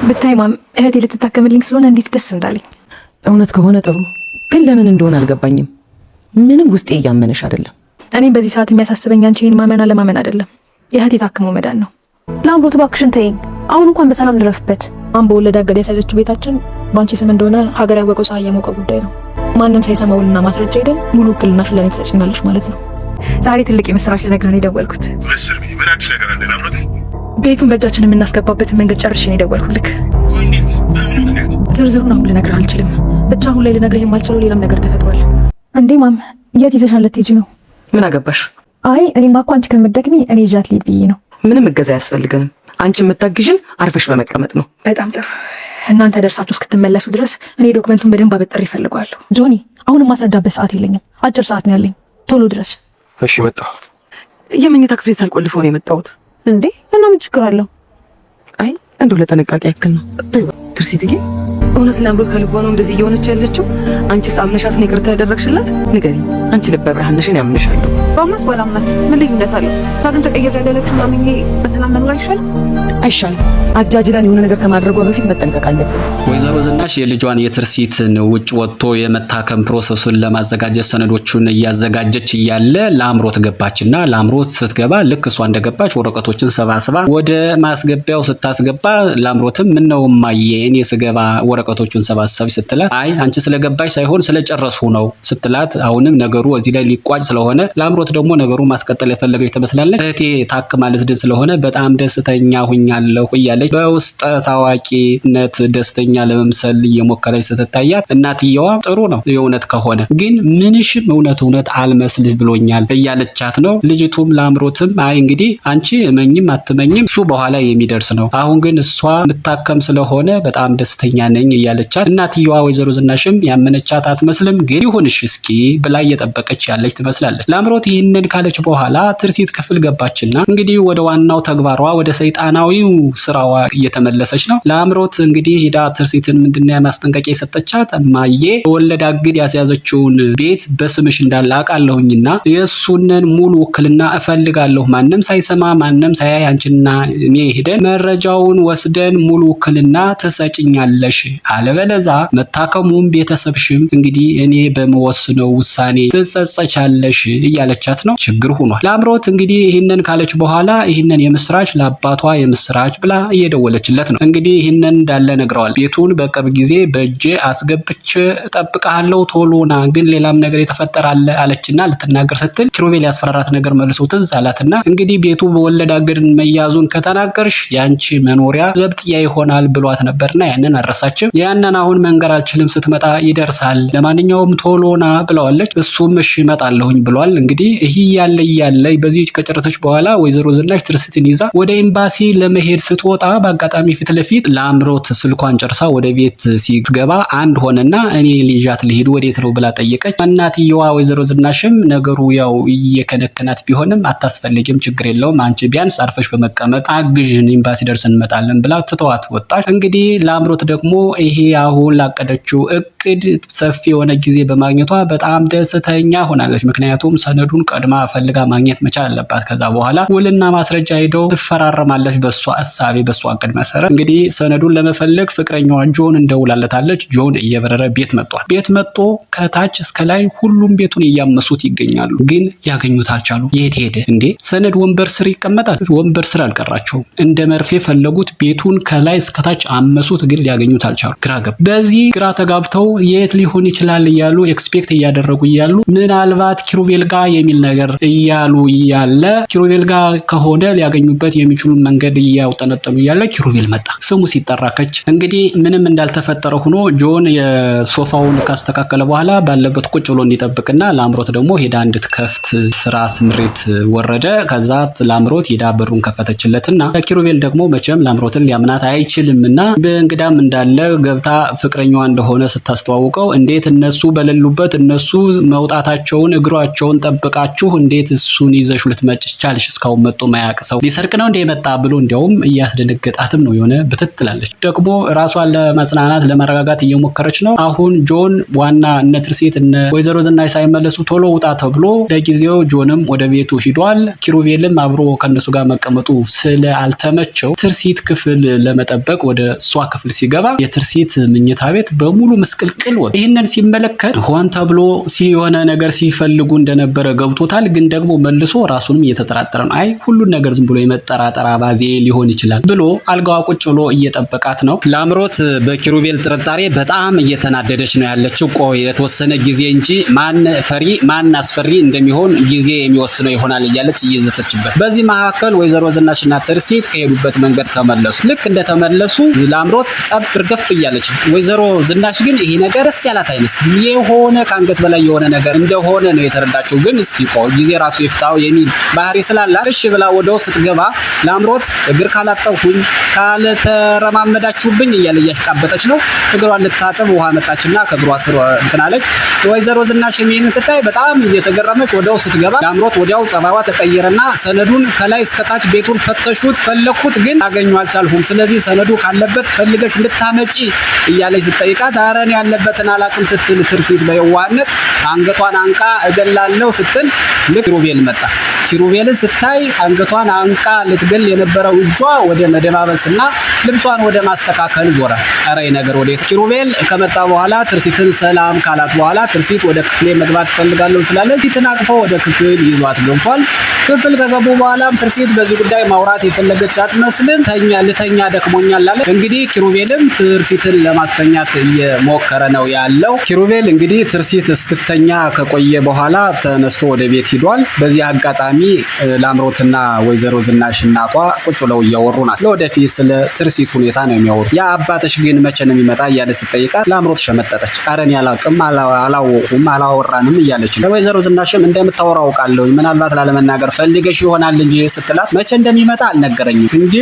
ብታይ ማም እህቴ ልትታከምልኝ ስለሆነ እንዴት ደስ እንዳለኝ። እውነት ከሆነ ጥሩ፣ ግን ለምን እንደሆነ አልገባኝም። ምንም ውስጤ እያመነሽ አይደለም። እኔም በዚህ ሰዓት የሚያሳስበኝ አንቺን ማመን አለማመን አይደለም፣ የእህቴ ታክሞ መዳን ነው። ላምሮት እባክሽን ተይኝ። አሁን እንኳን በሰላም ልረፍበት። ማን በወለደ አገድ ያሳዘችው ቤታችን ባንቺ ስም እንደሆነ ሀገር ያወቀው ፀሐይ የሞቀው ጉዳይ ነው። ማንም ሳይሰማውልና ማስረጃ ሄደን ሙሉ ውክልናሽን ለኔ ትሰጪኛለሽ ማለት ነው። ዛሬ ትልቅ የምስራች ልነግርህ ነው የደወልኩት። መስር ምን አዲስ ነገር አለ ላምሮት? ቤቱን በእጃችን የምናስገባበትን መንገድ ጨርሼ ነው የደወልኩልክ። እንዴት? በምን ምክንያት? ዝርዝሩን አሁን ልነግርህ አልችልም። ብቻ አሁን ላይ ልነግርህ የማልችለው ሌላም ነገር ተፈጥሯል። እንዴ ማም፣ የት ይዘሻል ልትሄጂ ነው? ምን አገባሽ? አይ እኔማ እኮ አንቺ ከምትደክሚ እኔ ይዣት ልሂድ ብዬ ነው። ምንም እገዛ አያስፈልገንም። አንቺ የምታግዥን አርፈሽ በመቀመጥ ነው። በጣም ጥሩ። እናንተ ደርሳችሁ እስክትመለሱ ድረስ እኔ ዶክመንቱን በደንብ አበጥሬ እፈልገዋለሁ። ጆኒ፣ አሁንም ማስረዳበት ሰዓት የለኝም። አጭር ሰዓት ነው ያለኝ። ቶሎ ድረስ። እሺ መጣሁ። የመኝታ ክፍል ሳልቆልፈው ነው የመጣሁት። እንዴ እና ምን ችግር አለው? አይ እንደው ለጥንቃቄ ያክል ነው። ትርሲትዬ፣ እውነት ላምሮት ከልቧ ነው እንደዚህ እየሆነች ያለችው? አንቺስ አምነሻት ነው ይቅርታ ያደረግሽላት? ንገሪኝ። አንቺ ልበ ብርሃንሽን ያምንሻለሁ። በእውነት ባላምናት ምን ልዩነት አለው? ታግን ተቀየር ያለችው አምኜ በሰላም መኖር አይሻልም? አይሻልም? አጃጅላን የሆነ ነገር ከማድረጓ በፊት መጠንቀቅ አለብን። ወይዘሮ ዝናሽ የልጇን የትርሲትን ውጭ ወጥቶ የመታከም ፕሮሰሱን ለማዘጋጀት ሰነዶቹን እያዘጋጀች እያለ ላምሮት ገባችና ላምሮት ስትገባ ልክ እሷ እንደገባች ወረቀቶችን ሰባስባ ወደ ማስገቢያው ስታስገባ ላምሮትም ምን ነው ማየ እኔ ስገባ ወረቀቶቹን ሰባሰብ ስትላት አይ አንቺ ስለገባች ሳይሆን ስለጨረሱ ነው ስትላት አሁንም ነገሩ እዚህ ላይ ሊቋጭ ስለሆነ ላምሮት ደግሞ ነገሩ ማስቀጠል የፈለገች ትመስላለች። እህቴ ታክማ ልትድን ስለሆነ በጣም ደስተኛ ሁኛለሁ እያለች በውስጥ ታዋቂነት ደስተኛ ለመምሰል እየሞከረች ስትታያት እናትየዋ ጥሩ ነው የእውነት ከሆነ ግን ምንሽም እውነት አልመስልህ ብሎኛል እያለቻት ነው። ልጅቱም ላምሮትም አይ እንግዲህ አንቺ እመኝም አትመኝም እሱ በኋላ የሚደርስ ነው፣ አሁን ግን እሷ ምታከም ስለሆነ በጣም ደስተኛ ነኝ እያለቻት እናትየዋ ወይዘሮ ዝናሽም ያመነቻት አትመስልም። ግን ይሁንሽ እስኪ ብላ እየጠበቀች ያለች ትመስላለች። ላምሮት ይህንን ካለች በኋላ ትርሲት ክፍል ገባችና እንግዲህ ወደ ዋናው ተግባሯ ወደ ሰይጣናዊው ስራዋ እየተመለሰች ነው። ላምሮት እንግዲህ ሄዳ ትርሲትን ምንድነው የማስጠንቀቂያ የሰጠቻት? እማዬ በወለድ አግድ ያስያዘችውን ቤት በስምሽ እንዳለ አውቃለሁኝና የእሱንን ሙሉ ውክልና እፈልጋለሁ። ማንም ሳይሰማ ማንም ሳያይ አንቺና እኔ ሄደን መረጃውን ወስደን ሙሉ ውክልና ትሰጭኛለሽ፣ አለበለዛ መታከሙም ቤተሰብሽም እንግዲህ እኔ በመወስነው ውሳኔ ትጸጸቻለሽ እያለቻት ነው። ችግር ሆኗል። ላምሮት እንግዲህ ይህንን ካለች በኋላ ይህንን የምስራች ለአባቷ የምስራች ብላ እየደወለችለት ነው። እንግዲህ ይህንን እንዳለ ነግረዋል። ቤቱን በቅርብ ጊዜ በእጄ አስገብቼ እጠብቅሃለሁ፣ ቶሎና ግን ሌላም ነገር የተፈጠረ አለ አለችና ልትናገር ስትል ኪሩቤል ያስፈራራት ነገር መልሶ ትዝ አላትና እንግዲህ ቤቱ በወለድ አገድ መያዙን ከተናገርሽ ያንቺ መኖሪያ ዘብጥያ ይሆናል ብሏት ነበርና ያንን አረሳችም። ያንን አሁን መንገር አልችልም፣ ስትመጣ ይደርሳል፣ ለማንኛውም ቶሎና ብለዋለች። እሱም እሺ እመጣለሁኝ ብሏል። እንግዲህ ይህ ያለ በዚህ ከጨረሰች በኋላ ወይዘሮ ዝናሽ ትርሲትን ይዛ ወደ ኤምባሲ ለመሄድ ስትወጣ በአጋጣሚ ፊት ለፊት ላምሮት ስልኳን ጨርሳ ወደ ቤት ሲገባ አንድ ሆነና እኔ ልጃት ልሄድ ወዴት ነው ብላ ጠየቀች። እናትየዋ ወይዘሮ ዝናሽም ነገሩ ያው እየከነከናት ቢሆንም አታስፈልጊም፣ ችግር የለውም፣ አንቺ ቢያንስ አርፈሽ በመቀመጥ አግዥን፣ ኤምባሲ ደርሰን እንመጣለን ብላ ትተዋት ወጣች። እንግዲህ ላምሮት ደግሞ ይሄ አሁን ላቀደችው እቅድ ሰፊ የሆነ ጊዜ በማግኘቷ በጣም ደስተኛ ሆናለች። ምክንያቱም ሰነዱን ቀድማ ፈልጋ ማግኘት መቻል አለባት። ከዛ በኋላ ውልና ማስረጃ ሄደው ትፈራረማለች። በሷ እሳቤ በሷ እቅድ መሰረት እንግዲህ ሰነዱን ለመፈለግ ፍቅረኛዋ ጆን እንደውላለታለች። ጆን እየበረረ ቤት መጥቷል። ቤት መጥቶ ከታች እስከ ላይ ሁሉም ቤቱን እያመሱት ይገኛሉ። ግን ሊያገኙት አልቻሉ። የት ሄደ እንዴ? ሰነድ ወንበር ስር ይቀመጣል። ወንበር ስር አልቀራቸውም። እንደ መርፌ ፈለጉት። ቤቱን ከላይ እስከታች አመሱት። ግን ሊያገኙት አልቻሉ። ግራ ገባ። በዚህ ግራ ተጋብተው የት ሊሆን ይችላል እያሉ ኤክስፔክት እያደረጉ እያሉ ምናልባት ኪሩቤል ጋር የሚል ነገር እያሉ እያለ ኪሩቤል ጋር ከሆነ ሊያገኙበት የሚችሉ መንገድ እያውጠነጠኑ እያለ ኪሩቤል መጣ። ስሙ ሲጠራከች እንግዲህ ምንም እንዳልተፈጠረ ሆኖ ጆን የሶፋውን ካስተካከለ በኋላ ባለበት ቁጭ ብሎ እንዲጠብቅና ላምሮት ደግሞ ሄዳ እንድትከፍት ስራ ስምሪት ወረደ። ከዛ ላምሮት ሄዳ በሩን ከፈተችለትና ኪሩቤል ደግሞ መቼም ላምሮትን ሊያምናት አይችልምና በእንግዳም እንዳለ ገብታ ፍቅረኛዋ እንደሆነ ስታስተዋውቀው እንዴት እነሱ በሌሉበት እነሱ መውጣታቸውን እግራቸውን ጠብቃችሁ እንዴት እሱን ይዘሽ ልትመጭ ቻልሽ? እስካሁን መጥቶ ማያቅ ሰው ሊሰርቅ ነው እንደ የመጣ ብሎ እንዲያውም እያስደነገጣትም ነው የሆነ ብትትላለች። ደግሞ ራሷን ለማጽናናት ለማረጋጋት እየሞከረች ነው። አሁን ጆን ዋና እነ ትርሲት እነ ወይዘሮ ዝናሽ ሳይመለሱ ቶሎ ውጣ ተብሎ ለጊዜው ጆንም ወደ ቤቱ ሂዷል። ኪሩቤልም አብሮ ከነሱ ጋር መቀመጡ ስላልተመቸው ትርሲት ክፍል ለመጠበቅ ወደ እሷ ክፍል ሲገባ የትርሲት ምኝታ ቤት በሙሉ ምስቅልቅል ወጣ። ይህንን ሲመለከት ሆን ተብሎ የሆነ ነገር ሲፈልጉ እንደነበረ ገብቶታል። ግን ደግሞ መልሶ ራሱንም እየተጠራጠረ ነው። አይ ሁሉን ነገር ዝም ብሎ የመጠራጠር አባዜ ሊሆን ይችላል ብሎ አልጋዋ ቁጭ ብሎ እየጠበቃት ነው። ላምሮት በኪሩቤል ጥርጣሬ በጣም እየተናደደች ነው ያለችው። ቆይ የተወሰነ ጊዜ እንጂ ማን ፈሪ ማን አስፈሪ እንደሚሆን ጊዜ የሚወስነው ይሆናል እያለች እየዘተችበት። በዚህ መካከል ወይዘሮ ዝናሽና ትርሲት ከሄዱበት መንገድ ተመለሱ። ልክ እንደተመለሱ ላምሮት ጠብ እርገፍ እያለች፣ ወይዘሮ ዝናሽ ግን ይሄ ነገር ደስ ያላት አይመስልም። የሆነ ከአንገት በላይ የሆነ ነገር እንደሆነ ነው የተረዳችው። ግን እስኪ ቆይ ጊዜ ራሱ ይፍታው የሚል ባህሪ ስላላት እሺ ብላ ወደ ውስጥ ስትገባ ላምሮት እግር ካላጠብኩኝ ካልተረማመዳችሁብኝ እያለ እያሽቃበጠች ነው። እግሯን ልታጠብ ውሃ መጣችና ከእግሯ ስር እንትን አለች። ወይዘሮ ዝናሽ ይሄንን ስታይ በጣም እየተገረመች ወደ ውስጥ ስትገባ ላምሮት ወዲያው ጸባዋ ተቀየረና ሰነዱን ከላይ እስከታች ቤቱን ፈተሹት ፈለኩት ግን አገኙ አልቻልኩም። ስለዚህ ሰነዱ ካለበት ፈልገሽ እንድታመጪ እያለች ስትጠይቃት ኧረ እኔ ያለበትን አላውቅም ስትል ትርሲት በየዋህነት አንገቷን አንቃ እገላለሁ ስትል ልክ ኪሩቤል መጣ። ኪሩቤልን ስታይ አንገቷን አንቃ ልትገል የነበረው እጇ ወደ መደባበስና ልብሷን ወደ ማስተካከል ዞረ። ኧረ ነገር ወዴት? ኪሩቤል ከመጣ በኋላ ትርሲትን ሰላም ካላት በኋላ ትርሲት ወደ ክፍሌ መግባት ፈልጋለሁ ስላለች ትናቅፎ ወደ ክፍል ይዟት ገብቷል። ክፍል ከገቡ በኋላም ትርሲት በዚህ ጉዳይ ማውራት የፈለገች አትመስልም። ልተኛ ደክሞኛል አለ። እንግዲህ ኪሩቤልም ትርሲትን ለማስተኛት እየሞከረ ነው ያለው። ኪሩቤል እንግዲህ ትርሲት እስክተኛ ከቆየ በኋላ ተነስቶ ወደ ቤት ሂዷል። በዚህ አጋጣሚ ላምሮትና ወይዘሮ ዝናሽ እናቷ ቁጭ ብለው እያወሩ ናት። ለወደፊት ስለ ትርሲት ሁኔታ ነው የሚያወሩ። ያ አባትሽ ግን መቼ ነው የሚመጣ እያለ ስትጠይቃት ላምሮት ሸመጠጠች። ኧረ እኔ አላውቅም አላወቁም አላወራንም እያለች ነው። ወይዘሮ ዝናሽም እንደምታወራ አውቃለሁ ምናልባት ላለመናገር ፈልገሽ ይሆናል እንጂ ስትላት መቼ እንደሚመጣ አልነገረኝም እንጂ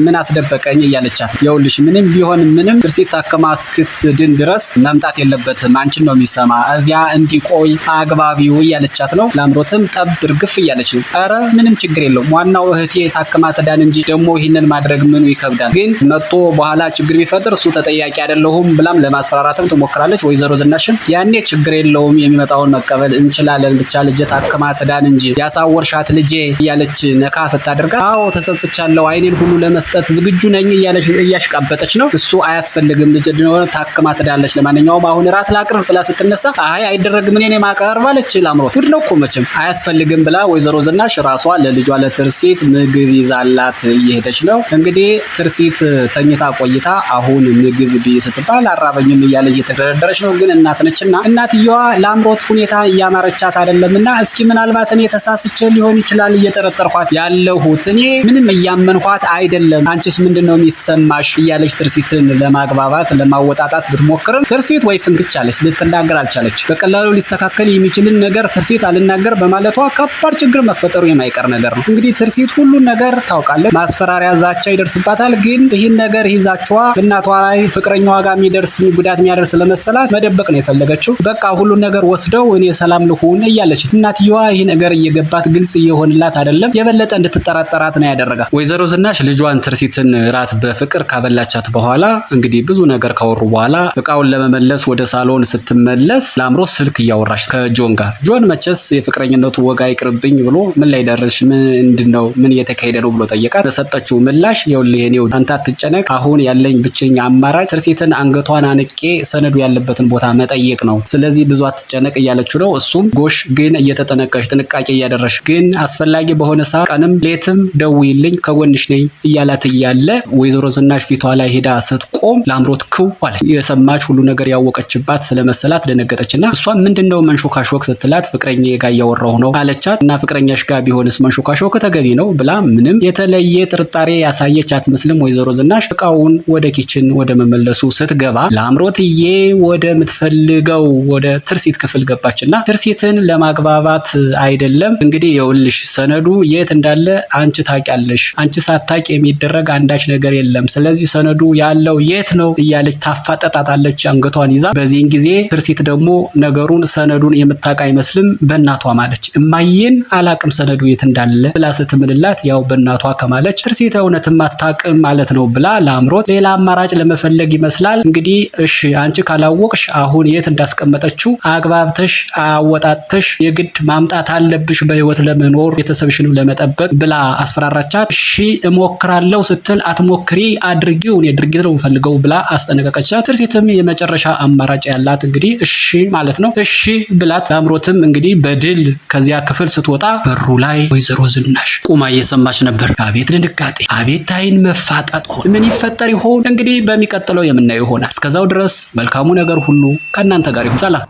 ምን አስደበቀኝ እያለቻት፣ ይኸውልሽ ምንም ቢሆን ምንም ትርሲት ታከማ እስክትድን ድረስ መምጣት የለበትም አንቺን ነው የሚሰማ እዚያ እንዲቆይ አግባቢው እያለቻት ነው። ላምሮትም ጠብ እርግፍ እያለች ነው። ኧረ ምንም ችግር የለውም ዋናው እህቴ ታከማ ትዳን እንጂ ደግሞ ይህንን ማድረግ ምኑ ይከብዳል። ግን መጥቶ በኋላ ችግር ቢፈጥር እሱ ተጠያቂ አይደለሁም ብላም ለማስፈራራትም ትሞክራለች። ወይዘሮ ዝናሽም ያኔ ችግር የለውም የሚመጣውን መቀበል እንችላለን ብቻ ልጄ ታከማ ትዳን እንጂ ያሳወርሻት ልጄ እያለች ነካ ስታደርጋ አዎ ተጸጽቻለሁ አይኔን ሁሉ ለመስጠት ዝግጁ ነኝ እያለች እያሽቃበጠች ነው። እሱ አያስፈልግም ልጅ እንደሆነ ታከማ ትዳለች። ለማንኛውም አሁን ራት ላቅርብ ብላ ስትነሳ አይ አይደረግም እኔ ማቀርብ አለች። ላምሮት ጉድ ነው እኮ መቼም አያስፈልግም ብላ ወይዘሮ ዝናሽ ራሷ ለልጇ ለትርሲት ምግብ ይዛላት እየሄደች ነው። እንግዲህ ትርሲት ተኝታ ቆይታ አሁን ምግብ ስትባል አራበኝም እያለች እየተደረደረች ነው። ግን እናት ነችና እናትየዋ ላምሮት ሁኔታ እያማረቻት አይደለምና እስኪ ምናልባት እኔ ተሳስቼ ሊሆን ይችላል እየጠረጠርኳት ያለሁት እኔ ምንም እያመንኳት አይደለም አንቺስ ምንድነው የሚሰማሽ እያለች ትርሲትን ለማግባባት ለማወጣጣት ብትሞክርም ትርሲት ወይ ፍንክች አለች። ልትናገር አልቻለች። በቀላሉ ሊስተካከል የሚችልን ነገር ትርሲት አልናገር በማለቷ ከባድ ችግር መፈጠሩ የማይቀር ነገር ነው። እንግዲህ ትርሲት ሁሉን ነገር ታውቃለች። ማስፈራሪያ ዛቻ ይደርስባታል። ግን ይህን ነገር ይዛችዋ እናቷ ላይ ፍቅረኛዋ ጋር የሚደርስ ጉዳት የሚያደርስ ለመሰላት መደበቅ ነው የፈለገችው። በቃ ሁሉን ነገር ወስደው እኔ ሰላም ልሁን እያለች እናትየዋ ይህ ነገር እየገባት ግልጽ እየሆንላት አይደለም። የበለጠ እንድትጠራጠራት ነው ያደረጋት። ወይዘሮ ዝናሽ ልጇን ትርሲትን ራት በፍቅር ካበላቻት በኋላ እንግዲህ ብዙ ነገር ካወሩ በኋላ እቃውን ለመመለስ ወደ ሳሎን ስትመለስ ላምሮት ስልክ እያወራች ከጆን ጋር ጆን መቼስ የፍቅረኝነቱ ወጋ ይቅርብኝ ብሎ ምን ላይ ደረስሽ ምንድነው ምን እየተካሄደ ነው ብሎ ጠየቃት። በሰጠችው ምላሽ ይኸውልህ የኔው አንተ አትጨነቅ አሁን ያለኝ ብቸኛ አማራጭ ትርሲትን አንገቷን አንቄ ሰነዱ ያለበትን ቦታ መጠየቅ ነው። ስለዚህ ብዙ አትጨነቅ እያለችው ነው። እሱም ጎሽ ግን እየተጠነቀሽ ጥንቃቄ እያደረሽ ግን አስፈላጊ በሆነ ሰዓት ቀንም ሌትም ደውይልኝ ከጎንሽ ነኝ እያላት እያለ ወይዘሮ ዝናሽ ፊቷ ላይ ሄዳ ስትቆም ላምሮት ክው አለች። የሰማች ሁሉ ነገር ያወቀችባት ስለመሰላት ደነገጠችና እሷ ምንድነው መንሾካሾክ ስትላት ፍቅረኛዬ ጋር እያወራሁ ነው አለቻት። እና ከፍቅረኛሽ ጋር ቢሆንስ መንሾካሾክ ተገቢ ነው ብላ ምንም የተለየ ጥርጣሬ ያሳየች አትመስልም ወይዘሮ ዝናሽ። እቃውን ወደ ኪችን ወደ መመለሱ ስትገባ ለአምሮትዬ ወደ ምትፈልገው ወደ ትርሲት ክፍል ገባችና ትርሲትን ለማግባባት አይደለም እንግዲህ የውልሽ ሰነዱ የት እንዳለ አንቺ ታውቂያለሽ፣ አንቺ ሳታውቂ የሚደረግ አንዳች ነገር የለም፣ ስለዚህ ሰነዱ ያለው የት ነው እያለች ታፋጠጣታለች አንገቷን ይዛ። በዚህን ጊዜ ትርሲት ደግሞ ነገሩን ሰነዱን የምታውቅ አይመስልም በእናቷ ማለች። እማዬን አላቅም ሰነዱ የት እንዳለ ብላ ስትምልላት ያው በእናቷ ከማለች ትርሲት እውነትም አታውቅም ማለት ነው ብላ ለአምሮት ሌላ አማራጭ ለመፈለግ ይመስላል እንግዲህ እሺ አንቺ ካላወቅሽ አሁን የት እንዳስቀመጠችው አግባብተሽ አወጣተሽ የግድ ማምጣት አለብሽ በህይወት ለመኖር ቤተሰብሽንም ለመጠበቅ ብላ አስፈራራቻት። እሺ እሞክራለሁ ስትል አትሞክሪ አድርጊው እኔ ድርጊት ነው የምፈልገው ብላ አስጠነቀቀቻት። ትርሲትም የመጨረሻ አማራጭ ያላት እንግዲህ እሺ ማለት ነው። እሺ ብላት ለአምሮትም እንግዲህ በድል ከዚያ ክፍል ስትወጣ በሩ ላይ ወይዘሮ ዝናሽ ቁማ እየሰማች ነበር። አቤት ድንጋጤ፣ አቤት አይን መፋጠጥ። ምን ይፈጠር ይሆን እንግዲህ በሚቀጥለው የምናየው ይሆናል። እስከዛው ድረስ መልካሙ ነገር ሁሉ ከእናንተ ጋር ይሁን። ሰላም።